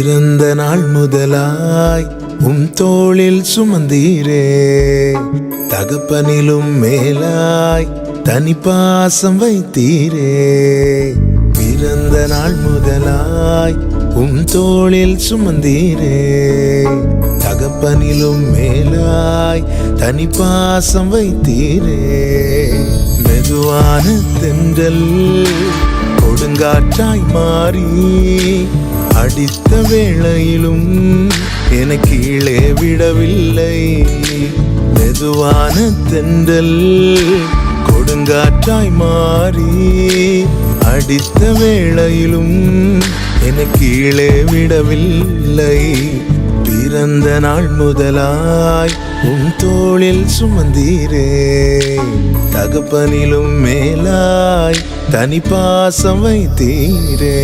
பிறந்த நாள் முதலாய் தோளில் சுமந்தீரே, தகப்பனிலும் மேலாய் தனி பாசம் வைத்தீரே. பிறந்த நாள் முதலாய் தோளில் சுமந்தீரே, தகப்பனிலும் மேலாய் தனி பாசம் வைத்தீரே. மெதுவான தென்றல் கொடுங்காற்றாய் மாறி அடித்த வேளையிலும் என கீழே விடவில்லை. மெதுவான தென்றல் கொடுங்காற்றாய் மாறி அடித்த வேளையிலும் என கீழே விடவில்லை. பிறந்த நாள் முதலாய் தோளில் சுமந்தீரே, தகப்பனிலும் மேலாய் தனி பாசம் வைத்தீரே.